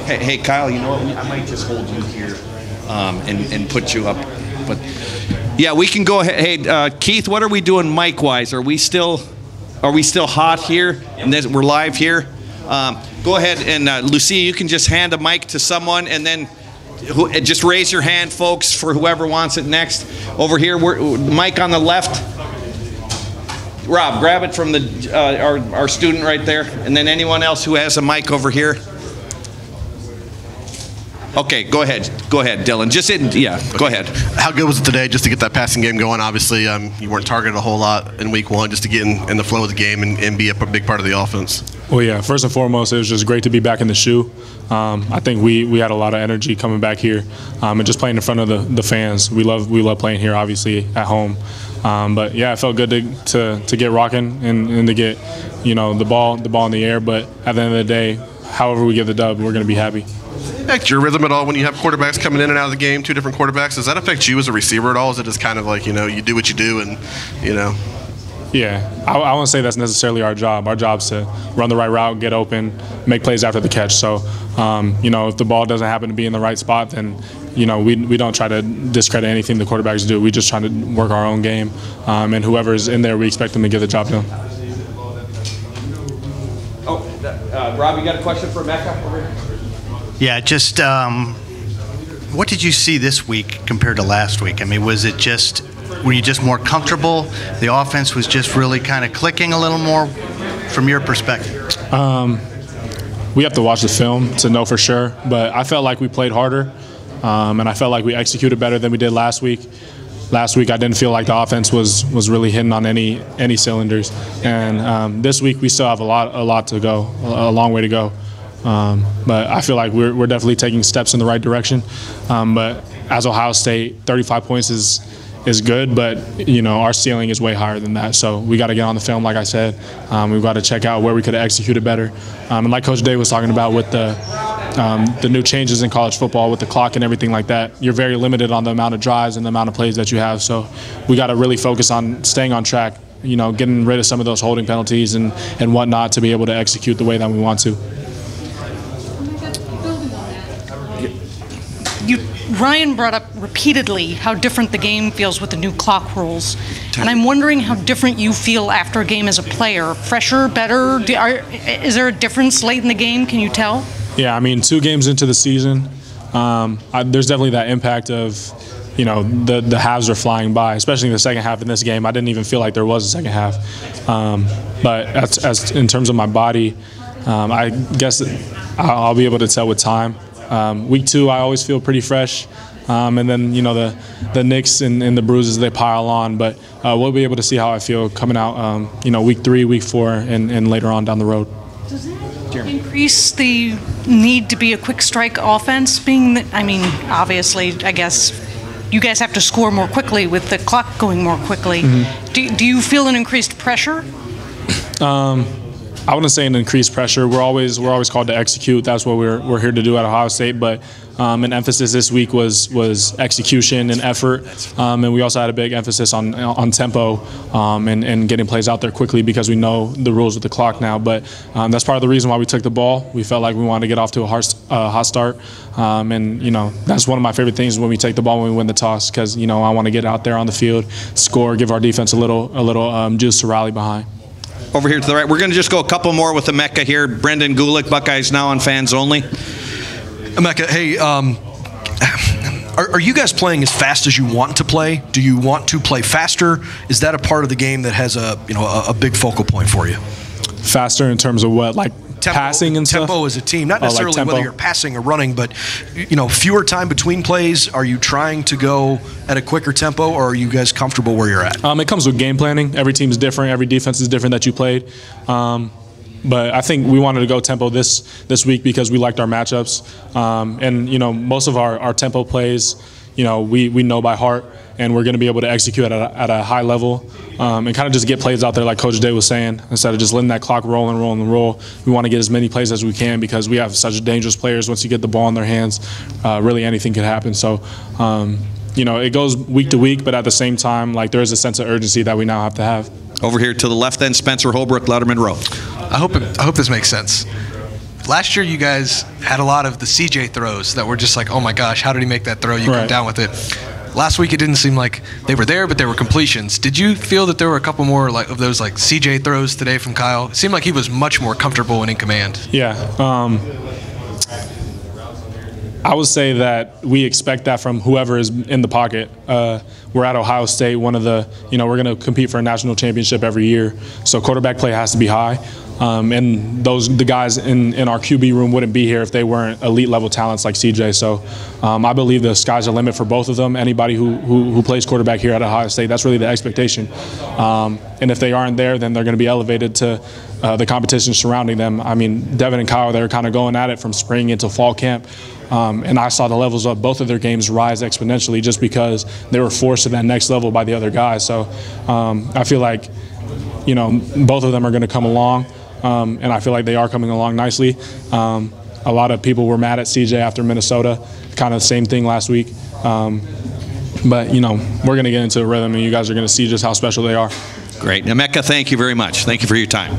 Hey, Kyle, you know what? I might just hold you here and put you up. But yeah, we can go ahead. Hey, Keith, what are we doing mic-wise? Are we still hot here? And then we're live here. Go ahead and Lucia, you can just hand a mic to someone, and then just raise your hand, folks, for whoever wants it next. Over here, mic on the left. Rob, grab it from our student right there, and then anyone else who has a mic over here. Okay, go ahead, Dylan. Go ahead. How good was it today just to get that passing game going? Obviously, you weren't targeted a whole lot in week one, just to get in the flow of the game and be a big part of the offense. Well, yeah, first and foremost, it was just great to be back in the shoe. I think we had a lot of energy coming back here and just playing in front of the fans. We love playing here, obviously, at home. But yeah, it felt good to get rocking and to get the ball in the air. But at the end of the day, however we get the dub, we're going to be happy. Affect your rhythm at all when you have quarterbacks coming in and out of the game, two different quarterbacks? Does that affect you as a receiver at all? Is it just kind of like, you do what you do and, Yeah, I won't say that's necessarily our job. Our job's to run the right route, get open, make plays after the catch. So, if the ball doesn't happen to be in the right spot, then, we don't try to discredit anything the quarterbacks do. We just try to work our own game, and whoever's in there, we expect them to get the job done. Rob, you got a question for Mecca over here? Yeah, just what did you see this week compared to last week? I mean, were you just more comfortable? The offense was just really kind of clicking a little more from your perspective? We have to watch the film to know for sure, but I felt like we played harder, and I felt like we executed better than we did last week. Last week, I didn't feel like the offense was really hitting on any cylinders, and this week we still have a lot to go, a long way to go. But I feel like we're definitely taking steps in the right direction. But as Ohio State, 35 points is good, but our ceiling is way higher than that. So we got to get on the film, like I said. We've got to check out where we could have executed better. And like Coach Day was talking about with the new changes in college football with the clock and everything like that, you're very limited on the amount of drives and the amount of plays that you have. So we got to really focus on staying on track, getting rid of some of those holding penalties and whatnot to be able to execute the way that we want to. Ryan brought up repeatedly how different the game feels with the new clock rules. And I'm wondering how different you feel after a game as a player. Fresher, better? Is there a difference late in the game? Can you tell? Yeah, I mean, 2 games into the season, there's definitely that impact of, the halves are flying by, especially in the second half in this game. I didn't even feel like there was a second half. But as in terms of my body, I guess I'll be able to tell with time. Week 2, I always feel pretty fresh, and then the nicks and the bruises, they pile on. But we'll be able to see how I feel coming out, week 3, week 4, and later on down the road. Does that increase the need to be a quick strike offense? Obviously, I guess you guys have to score more quickly with the clock going more quickly. Mm-hmm. Do you feel an increased pressure? I wouldn't say an increased pressure. We're always called to execute. That's what we're here to do at Ohio State. But an emphasis this week was execution and effort, and we also had a big emphasis on tempo and getting plays out there quickly because we know the rules with the clock now. But that's part of the reason why we took the ball. We felt like we wanted to get off to a hot start, and that's one of my favorite things when we take the ball when we win the toss because I want to get out there on the field, score, give our defense a little juice to rally behind. Over here to the right, we're going to just go a couple more with the Mecca here. Brendan Gulick, Buckeyes Now on Fans Only. Mecca, hey, are you guys playing as fast as you want to play? Do you want to play faster? Is that a part of the game that has a big focal point for you? Faster in terms of what, like passing and stuff? Tempo as a team, not necessarily like whether you're passing or running, but fewer time between plays. Are you trying to go at a quicker tempo, or are you guys comfortable where you're at? It comes with game planning. Every team's different. Every defense is different that you played. But I think we wanted to go tempo this week because we liked our matchups. And most of our tempo plays, we know by heart, and we're going to be able to execute at a high level and kind of just get plays out there like Coach Day was saying. Instead of just letting that clock roll and roll and roll, we want to get as many plays as we can because we have such dangerous players. Once you get the ball in their hands, really anything could happen. So, it goes week to week, but at the same time, like there is a sense of urgency that we now have to have. Over here to the left then, Spencer Holbrook, Letterman Row. I hope this makes sense. Last year, you guys had a lot of the CJ throws that were just like, oh my gosh, how did he make that throw? You come down with it. Last week, it didn't seem like they were there, but they were completions. Did you feel that there were a couple more like of those like CJ throws today from Kyle? It seemed like he was much more comfortable and in command. Yeah. I would say that we expect that from whoever is in the pocket. We're at Ohio State, one of the, we're going to compete for a national championship every year. So quarterback play has to be high. And the guys in our QB room wouldn't be here if they weren't elite level talents like CJ. So I believe the sky's the limit for both of them. Anybody who plays quarterback here at Ohio State, that's really the expectation. And if they aren't there, then they're going to be elevated to the competition surrounding them. I mean, Devin and Kyle, they're kind of going at it from spring into fall camp. And I saw the levels of both of their games rise exponentially just because they were forced to that next level by the other guys. So I feel like, both of them are going to come along. And I feel like they are coming along nicely. A lot of people were mad at CJ after Minnesota, kind of the same thing last week. But, we're going to get into a rhythm, and you guys are going to see just how special they are. Great. Emeka, thank you very much. Thank you for your time.